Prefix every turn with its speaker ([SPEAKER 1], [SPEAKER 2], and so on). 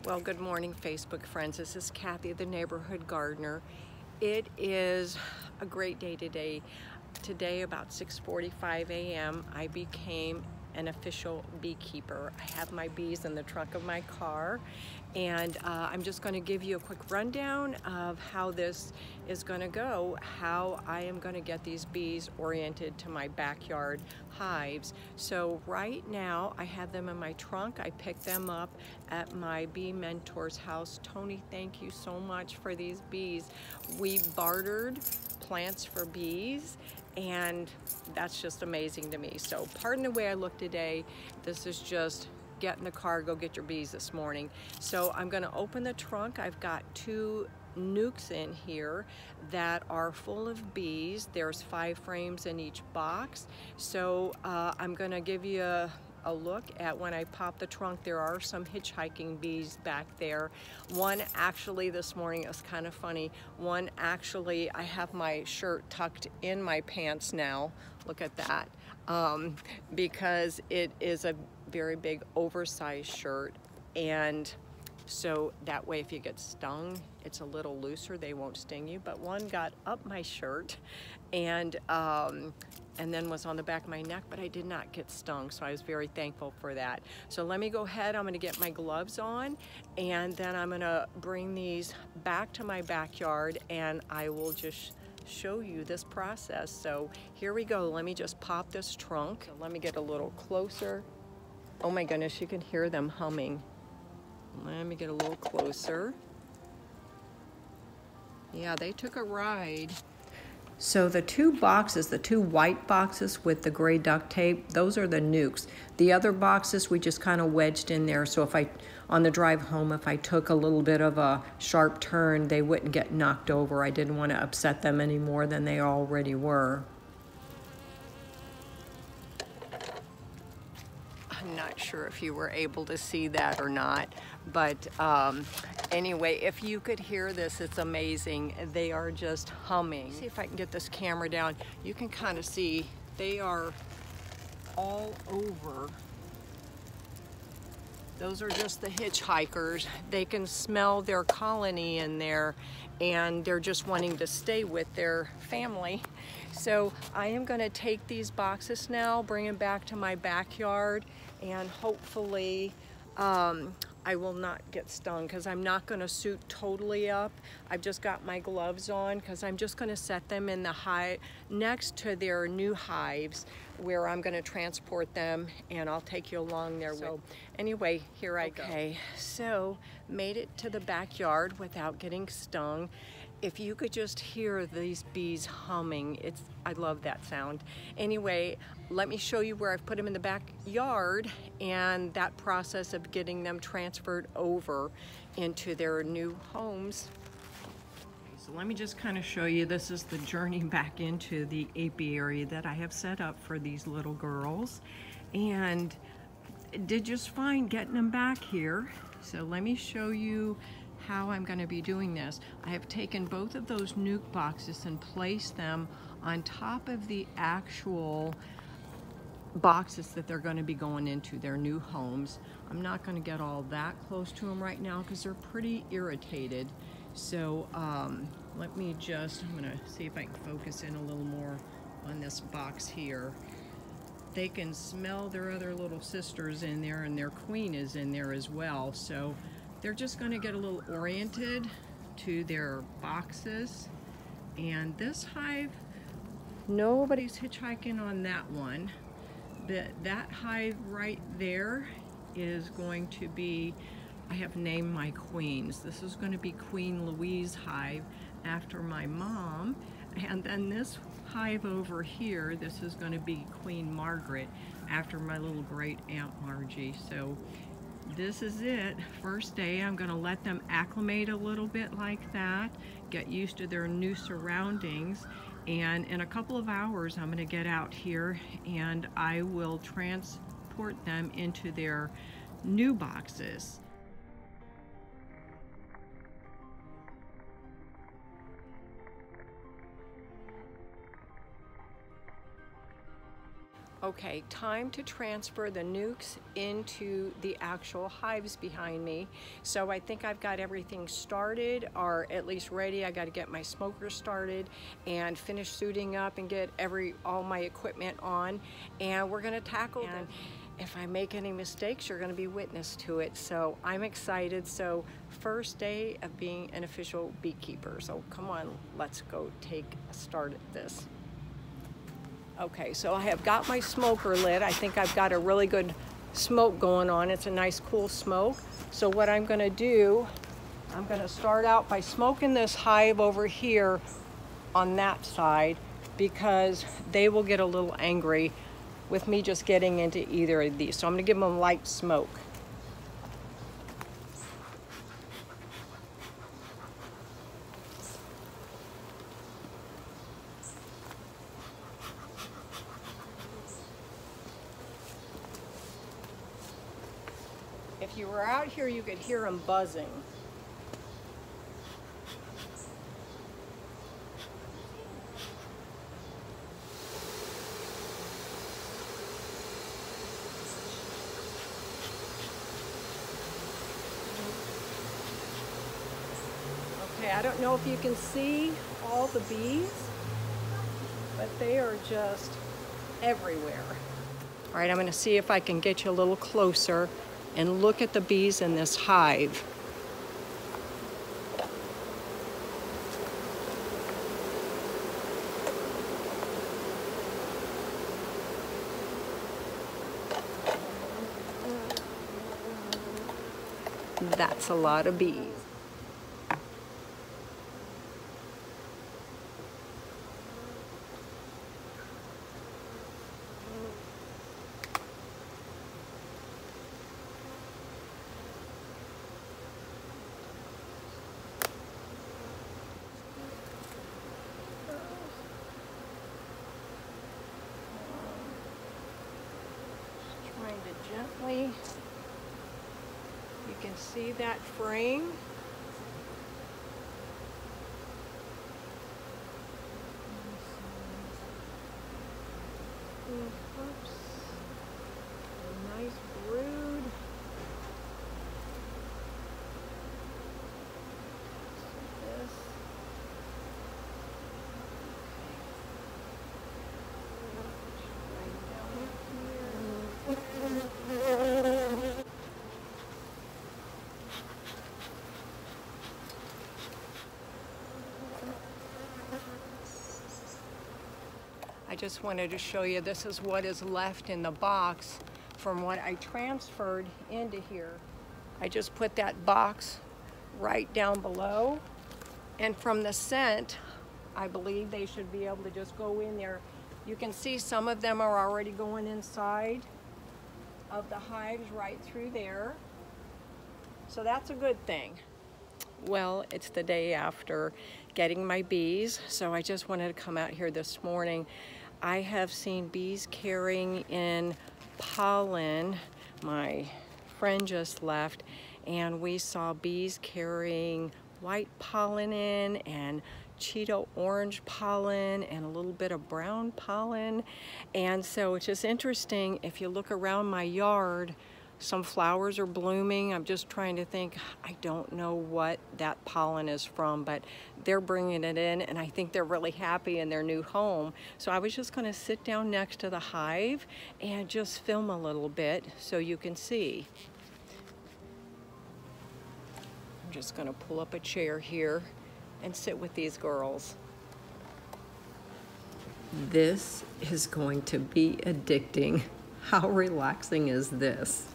[SPEAKER 1] Well, good morning, Facebook friends. This is Kathy, the neighborhood gardener. It is a great day today. Today, about 6:45 a.m., I became an official beekeeper. I have my bees in the trunk of my car, and I'm just going to give you a quick rundown of how this is going to go, how I am going to get these bees oriented to my backyard hives. So right now I have them in my trunk. I picked them up at my bee mentor's house. Tony, thank you so much for these bees. We bartered plants for bees, and that's just amazing to me. So pardon the way I look today. This is just get in the car, go get your bees this morning. So I'm going to open the trunk. I've got two nukes in here that are full of bees. There's 5 frames in each box. So I'm going to give you a look at when I pop the trunk. There are some hitchhiking bees back there. One actually this morning, it was kind of funny. One actually, I have my shirt tucked in my pants now. Look at that. Because it is a very big oversized shirt, and so that way if you get stung, it's a little looser, they won't sting you. But one got up my shirt and then was on the back of my neck, but I did not get stung, so I was very thankful for that. So let me go ahead, I'm gonna get my gloves on, and then I'm gonna bring these back to my backyard, and I will just show you this process. So here we go. Let me just pop this trunk. So let me get a little closer. Oh my goodness, you can hear them humming. Let me get a little closer. Yeah, they took a ride. So the two boxes, the two white boxes with the gray duct tape, those are the nukes. The other boxes we just kind of wedged in there, so if on the drive home, if I took a little bit of a sharp turn, they wouldn't get knocked over. I didn't want to upset them any more than they already were. I'm not sure if you were able to see that or not, but anyway, if you could hear this, it's amazing. They are just humming. See if I can get this camera down. You can kind of see they are all over. Those are just the hitchhikers. They can smell their colony in there, and they're just wanting to stay with their family. So I am going to take these boxes now, bring them back to my backyard, and hopefully I will not get stung, because I'm not going to suit totally up. I've just got my gloves on because I'm just going to set them in the hive next to their new hives where I'm going to transport them, and I'll take you along there. So anyway, here I go. Okay, so made it to the backyard without getting stung. If you could just hear these bees humming, I love that sound. Anyway, let me show you where I've put them in the backyard and that process of getting them transferred over into their new homes. So let me just kind of show you, this is the journey back into the apiary that I have set up for these little girls, and did just fine getting them back here. So let me show you how I'm going to be doing this. I have taken both of those nuke boxes and placed them on top of the actual boxes that they're going to be going into their new homes. I'm not going to get all that close to them right now because they're pretty irritated. So let me just, I'm going to see if I can focus in a little more on this box here. They can smell their other little sisters in there, and their queen is in there as well. So they're just going to get a little oriented to their boxes. And this hive, nobody's hitchhiking on that one. That hive right there is going to be, I have named my queens. This is going to be Queen Louise hive after my mom. And then this hive over here, this is going to be Queen Margaret after my little great Aunt Margie. So this is it. First day, I'm going to let them acclimate a little bit like that, get used to their new surroundings, and in a couple of hours I'm going to get out here and I will transport them into their new boxes. Okay, time to transfer the nukes into the actual hives behind me. So I think I've got everything started, or at least ready. I got to get my smoker started and finish suiting up and get all my equipment on, and we're going to tackle it. And if I make any mistakes, you're going to be witness to it. So I'm excited. So first day of being an official beekeeper. So come on, let's go take a start at this. Okay, so I have got my smoker lit. I think I've got a really good smoke going on. It's a nice cool smoke. So what I'm gonna do, I'm gonna start out by smoking this hive over here on that side, because they will get a little angry with me just getting into either of these. So I'm gonna give them light smoke. If you were out here, you could hear them buzzing. Okay, I don't know if you can see all the bees, but they are just everywhere. All right, I'm going to see if I can get you a little closer and look at the bees in this hive. That's a lot of bees. Trying to gently, you can see that frame. Oops. A nice brood. This. I just wanted to show you, this is what is left in the box from what I transferred into here. I just put that box right down below, and from the scent, I believe they should be able to just go in there. You can see some of them are already going inside of the hives right through there. So that's a good thing. Well, it's the day after getting my bees, so I just wanted to come out here this morning. I have seen bees carrying in pollen. My friend just left, and we saw bees carrying white pollen in, and Cheeto orange pollen, and a little bit of brown pollen. And so it's just interesting, if you look around my yard, some flowers are blooming. I'm just trying to think, I don't know what that pollen is from, but they're bringing it in, and I think they're really happy in their new home. So I was just gonna sit down next to the hive and just film a little bit so you can see. I'm just gonna pull up a chair here and sit with these girls. This is going to be addicting. How relaxing is this?